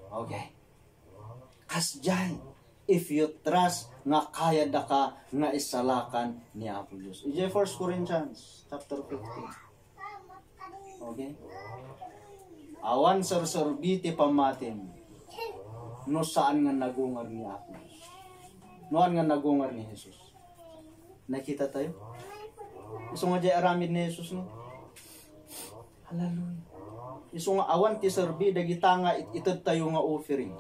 Okay. Kasjay, if you trust nga kaya da ka nga isalakan ni Apo Diyos. Ije 1 Corinthians chapter 15. Okay? Awan sarsorbiti pamatin no saan nga nagungar ni Apo Diyos. Noan nga nagungar ni Jesus. Nakita tayo? Iso nga jay aramid ni Jesus, no? Hallelujah. Iso nga awan ti serbi dagita nga ited tayo nga offering.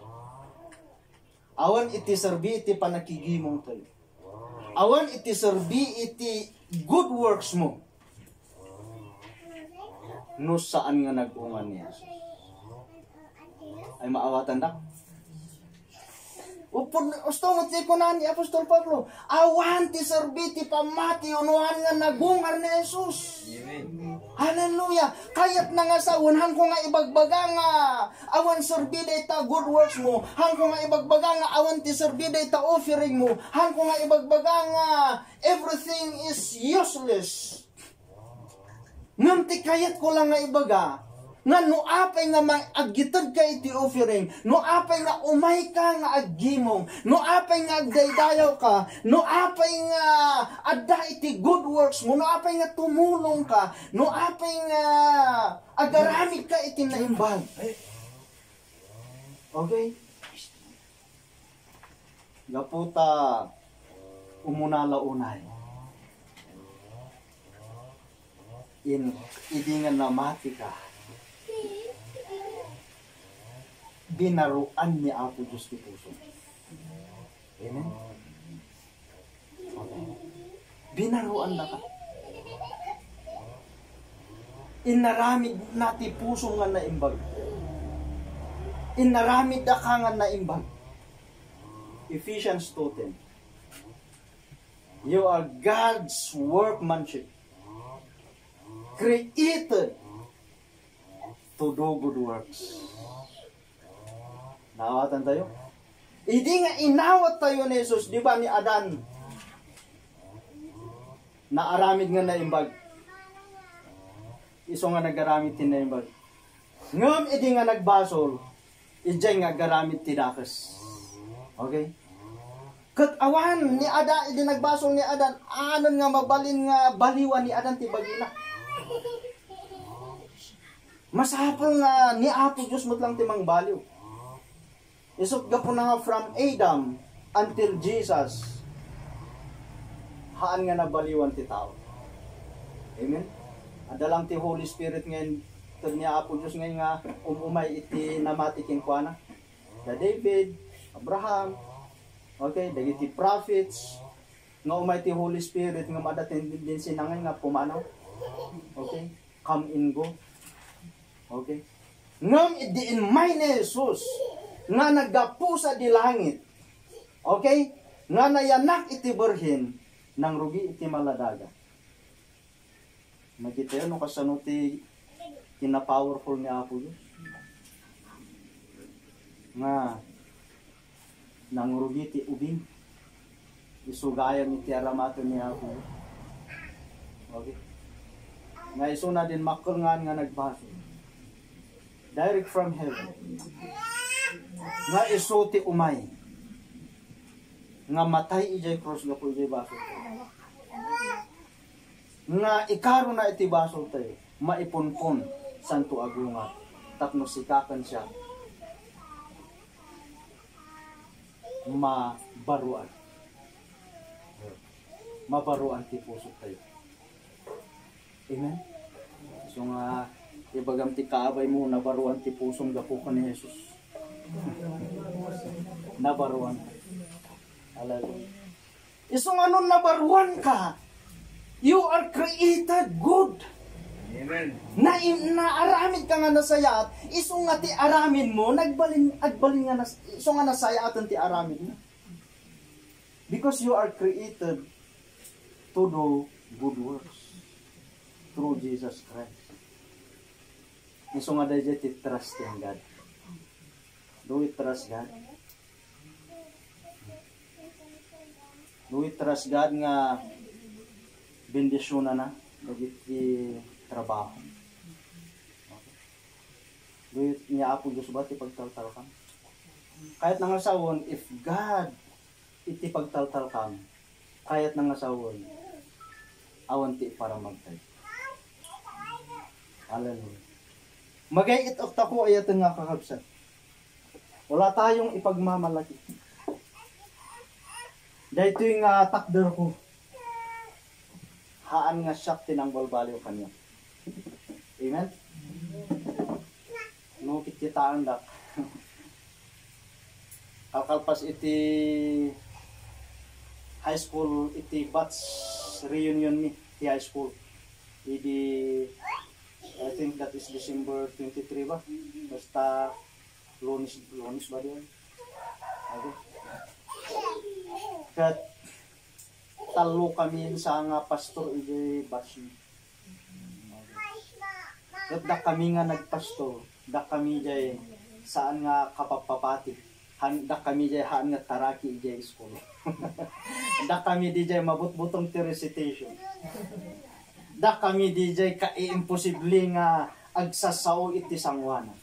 Awan iti serbi iti panakigimong tayo. Awan iti serbi iti good works mo. No saan nga nagungan ni Jesus. Ay maawatan da. Upod gusto mo ti kunan ni Apostol Pablo. Awan ti serbi ti pamati unuhan nga nagungar ni Jesus. Amen. Hallelujah. Kayat na nga sa hang ko nga ibagbaga nga awan serbi dayta good works mo. Hang ko nga ibagbaga nga awan ti serbi dayta offering mo. Hang ko nga ibagbaga nga everything is useless. Ngam ti kayat ko lang nga ibaga nga no apay nga mag-agitad ka iti offering, no apay nga umay ka nga aggimong, no apay nga agdaydayaw ka, no apay nga adda iti good works mo, no apay nga tumulong ka, no apay nga agaramid ka iti naimbag. Okay? Gaputa umunala-unay. Idingan na mati ka. Binaruan ni Apo Diyos ti puso. Amen? Okay. Binaruan na ka. Inaramid na ti puso nga naimbag. Inaramid na ka nga naimbag. Ephesians 2:10. You are God's workmanship, created to do good works. Nawatan tayo? Hindi nga inawat tayo ni Jesus, di ba ni Adan? Naaramid nga naimbag. Iso nga nagaramid tin naimbag. Ngam hindi nga nagbasol, ijay nga garamid tinakas. Okay? Kat awan ni Adan, hindi nagbasol ni Adan, anon nga mabalin nga baliwan ni Adan ti bagina. Masapol nga ni Apo Diyos mo't lang timang baliw. Isot ka po na nga from Adam until Jesus. Haan nga nabaliwan ti tao. Amen? Adalang ti Holy Spirit ngayon, ito niya Apo Diyos ngayon nga umay iti namatikin kwa na. Da David, Abraham, okay, dagiti prophets, nga umay ti Holy Spirit, nga madating din sinangay nga pumanaw. Okay? Come and go. Okay? Ngam idiin may ni Jesus, nga naggapusa di langit. Okay? Nga nayanak iti berhin, nang rugi iti maladaga. Makita yun, no kasano ti kina-powerful ni Apo Diyos. Nga, nang rugi ti ubing, isugayan iti aramato ni Apo Diyos. Okay? Nga iso na din makulngan nga nagbasa. Direct from heaven. Nga iso ti umay. Nga matay ijay cross nga po ijay baso. Nga ikaro na iti baso tayo. Maipunpon santo agunga. Tapno sikakan siya. Mabaruan. Mabaruan ti puso tayo. Amen? So nga, ibagam ti kaabay mo, nabaruan ti pusong gapukan ni Jesus. Nabaruan ka. Hallelujah. Isong ano nabaruan ka? You are created good. Amen. Naaramid ka nga nasayat, isong nga ti aramin mo, agbalin nga isong nga nasayatan ti aramin mo. Because you are created to do good works through Jesus Christ. Isong nga dahil ti trust in God. Do we trust God? Do we trust God nga bendisyon na dagiti trabaho? Okay. Do we niya Apo Diyos ba ti pagtaltal ka? Kahit nangasawon, if God iti pagtaltal kam, kahit nangasawon, awan ti para magtay. Hallelujah. Magayit og tako ayat nga kakabsat. Wala tayong ipagmamalaki. Dahito yung takder ko. Haan nga siyak tinanggol baliw kanya. Amen? No, kitkitaan dak. Kalkalpas iti high school, iti batch reunion ni ti high school. Idi, I think that is December 23 ba? Basta Lunes ba diyan? Okay. Kat talo kami sa nga pastor iti batch ni. Kat da kami nga nagpastor, da kami jay saan nga kapapapati. Da kami jay haan nga taraki jay school. Da kami di jay mabut-butong ti recitation. Da kami di jay ka-imposible nga agsasao iti sangwana.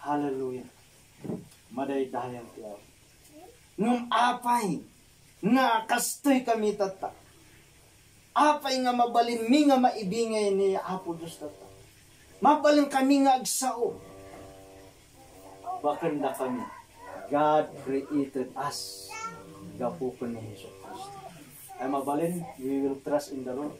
Hallelujah. Madaydayan ti Apo. Nung apay nga kastoy kami tata. Apay nga mabalin mi nga maibingay ni Apo Diyos tata. Mabalin kami nga agsao. Bakit na kami? God created us. Gapo ko ni Jesus Christ. Ay mabalin, we will trust in the Lord.